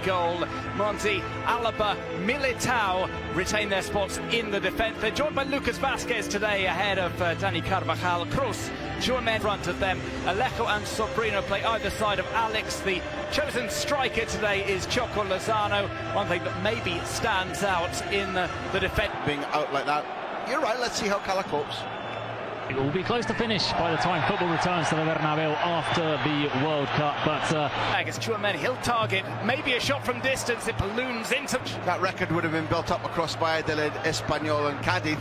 goal. Monti, Alaba, Militao retain their spots in the defence. They're joined by Lucas Vázquez today ahead of Dani Carvajal. Cruz, Jourmet in front of them. Alejo and Sobrino play either side of Alex. The chosen striker today is Choco Lozano. One thing that maybe stands out in the defence. Being out like that. You're right, let's see how Cala copes. It will be close to finish by the time football returns to the Bernabeu after the World Cup, but It's Jourmet, he'll target, maybe a shot from distance, it balloons into... That record would have been built up across Valladolid, Espanyol and Cadiz.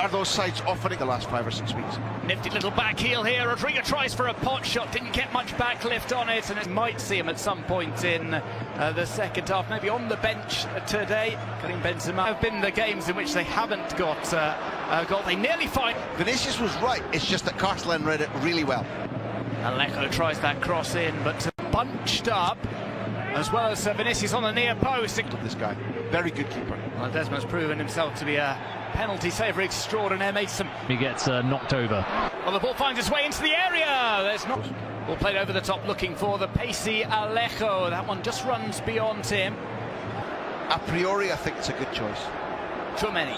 Are those sides offering the last 5 or 6 weeks? Nifty little back heel here. Rodrigo tries for a pot shot, didn't get much backlift on it, and it might see him at some point in the second half, maybe on the bench today. Karim Benzema have been the games in which they haven't got a goal. They nearly find. Vinicius was right, it's just that Cartelen read it really well. Alejo tries that cross in, but bunched up, as well as Vinicius on the near post. This guy, very good keeper. Well, Desma's proven himself to be a penalty saver extraordinaire. Made some. he gets knocked over. Well, the ball finds its way into the area. There's not. Ball played over the top, looking for the pacey Alejo. That one just runs beyond him. A priori, I think it's a good choice. Tchouameni.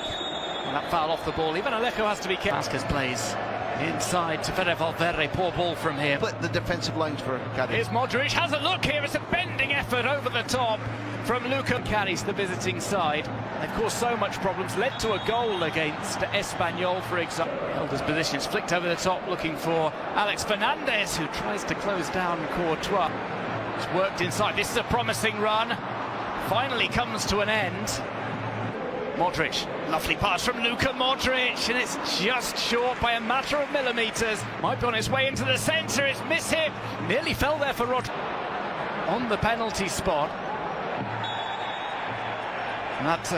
Well, that foul off the ball. Even Alejo has to be careful. Vázquez plays inside to Fede Valverde. Poor ball from him. Split the defensive lines for Cadiz. Here's Modric. Has a look here. It's a bending effort over the top from Luka. Cadiz, the visiting side. They've caused so much problems. Led to a goal against Espanyol, for example. Held his position. It's flicked over the top, looking for Alex Fernandez, who tries to close down Courtois. It's worked inside. This is a promising run. Finally comes to an end. Modric, lovely pass from Luka Modric, and it's just short by a matter of millimetres. Might be on its way into the centre, it's miss hit. Nearly fell there for Rod on the penalty spot. And that's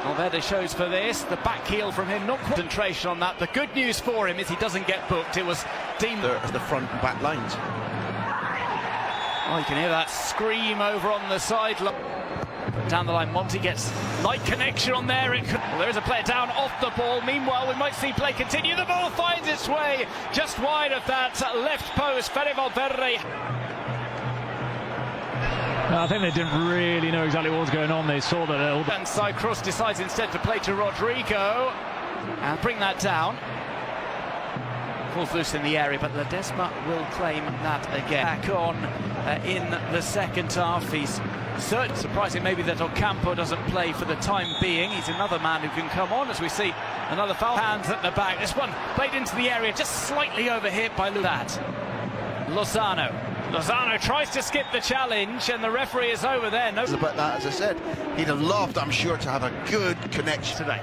Valverde shows for this, the back heel from him, not concentration on that. The good news for him is he doesn't get booked. It was deemed There the front and back lines. Oh, you can hear that scream over on the sideline. Down the line, Monti gets light connection on there. Well, there is a player down off the ball. Meanwhile, we might see play continue. The ball finds its way just wide of that left post. Fede Valverde. I think they didn't really know exactly what was going on. They saw that And side cross decides instead to play to Rodrigo and bring that down. Falls loose in the area, but Ledesma will claim that again. Back on in the second half. He's certainly surprising maybe that Ocampo doesn't play for the time being. He's another man who can come on as we see another foul. Hands at the back. This one played into the area, just slightly overhit by Lozano. Lozano tries to skip the challenge, and the referee is over there. No. About that, as I said, he'd have loved, I'm sure, to have a good connection today.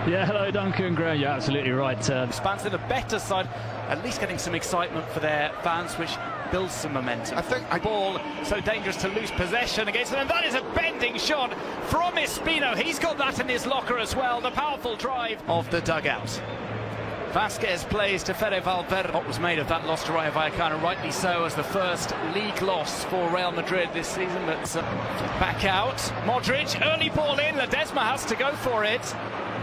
Yeah, hello Duncan, Graham, you're absolutely right. Spans in a better side, at least getting some excitement for their fans, which builds some momentum. I think ball so dangerous to lose possession against them, and that is a bending shot from Espino. He's got that in his locker as well. The powerful drive of the dugout. Vázquez plays to Fede Valverde. What was made of that loss to Rayo Vallecano, rightly so, as the first league loss for Real Madrid this season. But back out, Modric, early ball in. Ledesma has to go for it.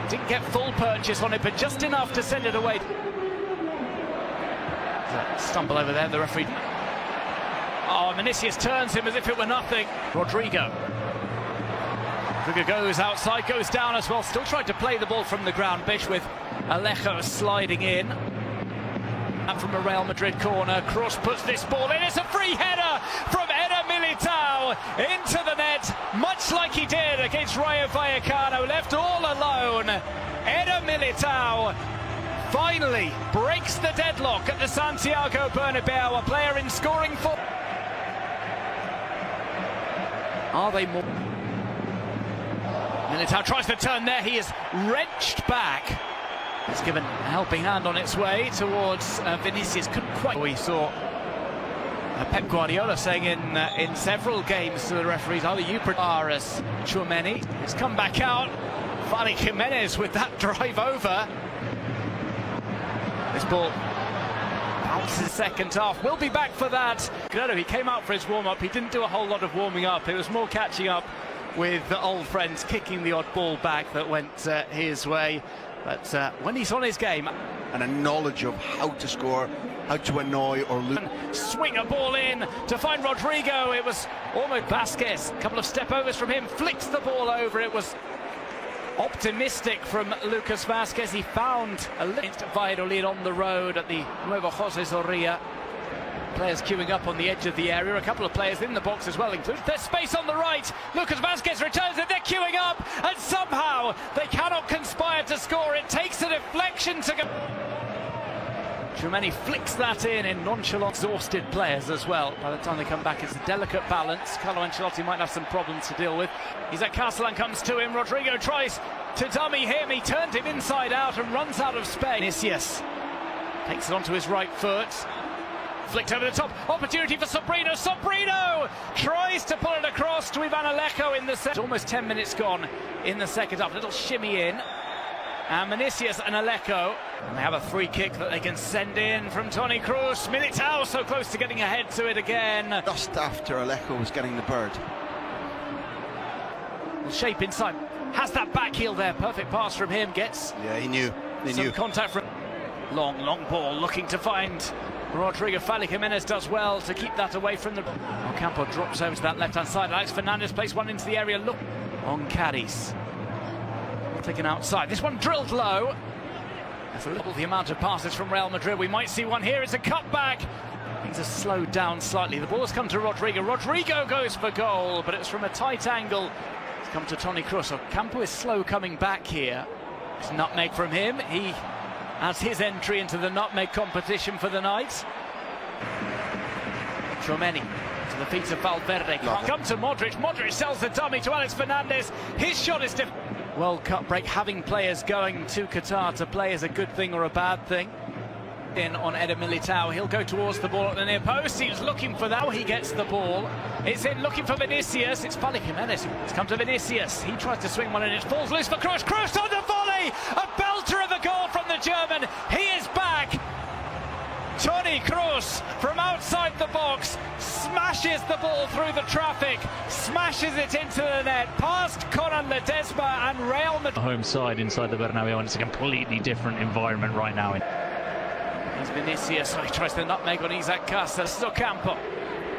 Didn't get full purchase on it, but just enough to send it away. Stumble over there, the referee. Oh, Vinicius turns him as if it were nothing. Rodrigo goes outside, goes down as well. Still tried to play the ball from the ground. Bish with Alejo sliding in. And from a Real Madrid corner, Kroos puts this ball in. It's a free header from Eder Militao into the net, much like he did against Rayo Vallecano, left all alone. Eder Militao finally breaks the deadlock at the Santiago Bernabeu, a player in scoring form. Are they more? Militao tries to turn there, he is wrenched back. It's given a helping hand on its way towards Vinicius. Couldn't quite. We saw Pep Guardiola saying in several games to the referees, either you are as Tchouameni. It's come back out. Vali Jimenez with that drive over. This ball bounces second half. We'll be back for that. He came out for his warm-up. He didn't do a whole lot of warming up. It was more catching up with the old friends, kicking the odd ball back that went his way. But when he's on his game, and a knowledge of how to score, how to annoy or lose. Swing a ball in to find Rodrigo. It was almost Vasquez. A couple of step overs from him, flicks the ball over. It was optimistic from Lucas Vasquez. He found a little Valladolid on the road at the Nuevo José Zorrilla. Players queuing up on the edge of the area. A couple of players in the box as well, including there's space on the right. Lucas Vasquez returns it. They're queuing up, and somehow they cannot conspire to score. It takes a deflection to go. Tchouameni flicks that in nonchalant, exhausted players as well. By the time they come back, it's a delicate balance. Carlo Ancelotti might have some problems to deal with. Isaac Castellan comes to him. Rodrigo tries to dummy him. He turned him inside out and runs out of space. Vinicius takes it onto his right foot. Flicked over the top. Opportunity for Sobrino. Sobrino tries to pull it across to Ivan Alejo in the second. Almost 10 minutes gone in the second half. Little shimmy in. And Vinicius and Alejo. And they have a free kick that they can send in from Toni Kroos. Militao so close to getting ahead to it again. Just after Alejo was getting the bird. Shape inside. Has that back heel there. Perfect pass from him. Gets Yeah, he knew. He some knew. contact from... Long ball looking to find Rodrigo. Fali Jimenez does well to keep that away from the... Ocampo drops over to that left-hand side. Alex Fernandez plays one into the area. Look on Cadiz. Taken outside. This one drilled low. That's a little the amount of passes from Real Madrid. We might see one here. It's a cutback. Things are slowed down slightly. The ball's come to Rodrigo. Rodrigo goes for goal, but it's from a tight angle. It's come to Toni Kroos. Ocampo is slow coming back here. It's nutmeg from him. He has his entry into the nutmeg competition for the night. Tchouameni to the feet of Valverde. Can't come to Modric. Modric sells the dummy to Alex Fernandez. His shot is World Cup break. Having players going to Qatar to play is a good thing or a bad thing. In on Eder Militao. He'll go towards the ball at the near post. He's looking for that. He gets the ball. It's in looking for Vinicius. It's Fali Jimenez. It's come to Vinicius. He tries to swing one and it falls loose for Kroos. Kroos on the volley! A belter of a goal from the German. He is back. Toni Kroos from outside the box smashes the ball through the traffic, smashes it into the net, past Conan Ledesma and Real Madrid. Home side inside the Bernabeu, and it's a completely different environment right now. Here's Vinicius. He tries the nutmeg on Isaac Castells. Ocampo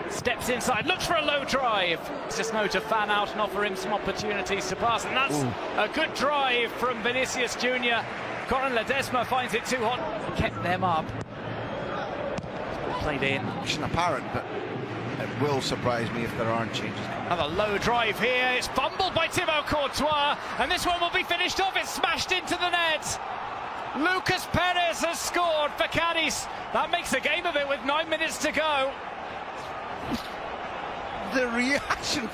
steps inside, looks for a low drive. It's just no to fan out and offer him some opportunities to pass, and that's a good drive from Vinicius Jr. Conan Ledesma finds it too hot, kept them up. Played in. It's apparent, but it will surprise me if there aren't changes. Another low drive here. It's fumbled by Thibaut Courtois, and this one will be finished off. It's smashed into the net. Lucas Perez has scored for Cadiz. That makes a game of it with 9 minutes to go. The reaction.